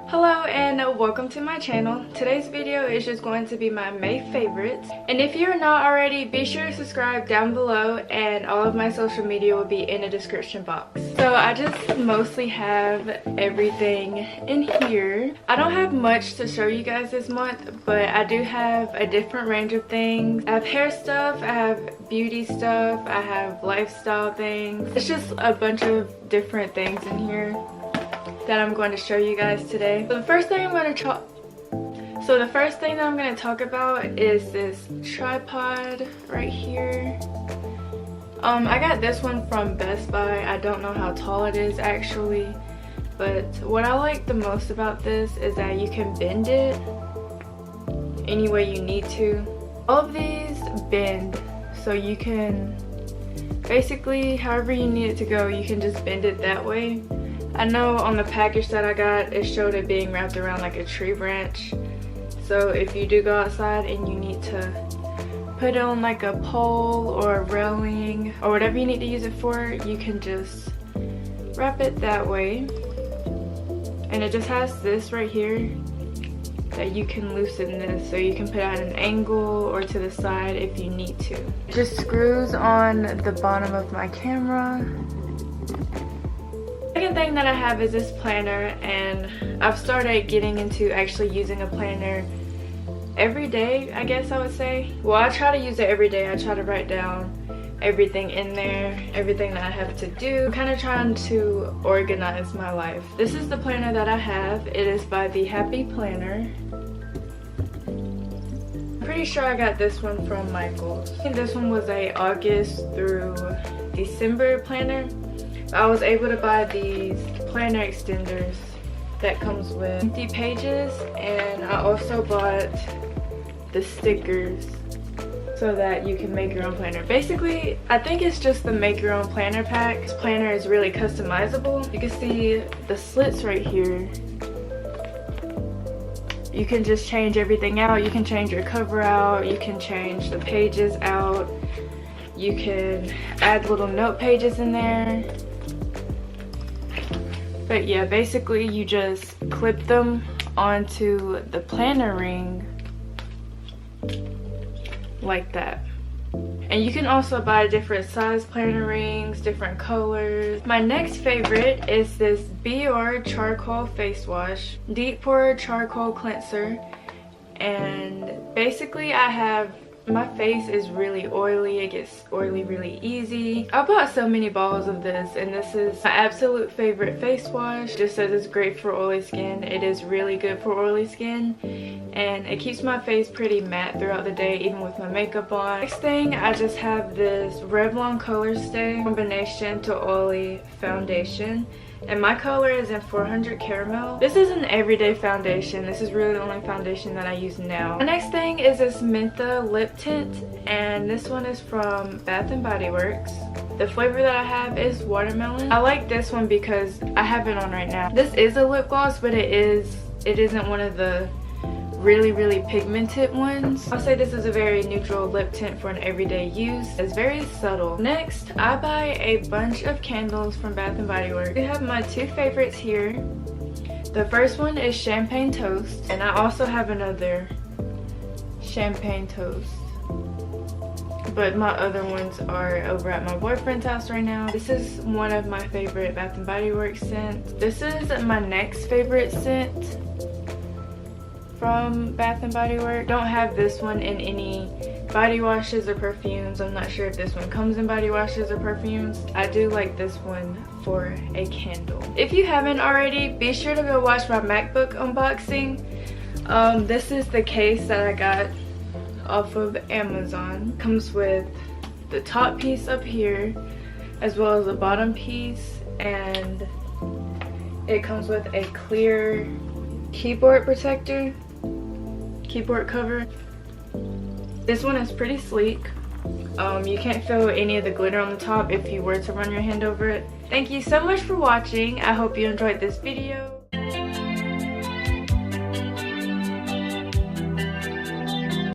Hello and welcome to my channel. Today's video is just going to be my May favorites, and if you're not already, be sure to subscribe down below, and all of my social media will be in the description box. So I just mostly have everything in here. I don't have much to show you guys this month, but I do have a different range of things. I have hair stuff, I have beauty stuff, I have lifestyle things. It's just a bunch of different things in here that I'm going to show you guys today. So the first thing that I'm going to talk about is this tripod right here. I got this one from Best Buy. I don't know how tall it is actually, but what I like the most about this is that you can bend it any way you need to. All of these bend, so you can basically however you need it to go, you can just bend it that way. I know on the package that I got, it showed it being wrapped around like a tree branch. So if you do go outside and you need to put it on like a pole or a railing or whatever you need to use it for, you can just wrap it that way. And it just has this right here that you can loosen this, so you can put it at an angle or to the side if you need to. It just screws on the bottom of my camera. Second thing that I have is this planner, and I've started getting into actually using a planner every day, I guess I would say. Well, I try to use it every day. I try to write down everything in there, everything that I have to do. I'm kind of trying to organize my life. This is the planner that I have. It is by the Happy Planner. I'm pretty sure I got this one from Michael's. I think this one was a August through December planner. I was able to buy these planner extenders that comes with empty pages, and I also bought the stickers so that you can make your own planner. Basically, I think it's just the make your own planner pack. This planner is really customizable. You can see the slits right here. You can just change everything out. You can change your cover out. You can change the pages out. You can add little note pages in there. But yeah, basically you just clip them onto the planner ring like that. And you can also buy different size planner rings, different colors. My next favorite is this b&bw charcoal face wash, deep pore charcoal cleanser. And basically my face is really oily. It gets oily really easy. I bought so many bottles of this, and this is my absolute favorite face wash. It just says it's great for oily skin. It is really good for oily skin, and it keeps my face pretty matte throughout the day, even with my makeup on. Next thing, I just have this Revlon Color Stay Combination to Oily Foundation. And my color is in 400 Caramel. This is an everyday foundation. This is really the only foundation that I use now. The next thing is this Mentha lip tint, and this one is from Bath & Body Works. The flavor that I have is watermelon. I like this one because I have it on right now. This is a lip gloss, but it isn't one of the really pigmented ones. I'll say this is a very neutral lip tint for an everyday use. It's very subtle. Next, I buy a bunch of candles from Bath & Body Works. I have my two favorites here. The first one is Champagne Toast, and I also have another Champagne Toast, but my other ones are over at my boyfriend's house right now. This is one of my favorite Bath & Body Works scents. This is my next favorite scent from Bath & Body Works. Don't have this one in any body washes or perfumes. I'm not sure if this one comes in body washes or perfumes. I do like this one for a candle. If you haven't already, be sure to go watch my MacBook unboxing. This is the case that I got off of Amazon. Comes with the top piece up here as well as the bottom piece, and it comes with a clear keyboard protector, keyboard cover. This one is pretty sleek. You can't feel any of the glitter on the top if you were to run your hand over it. Thank you so much for watching. I hope you enjoyed this video.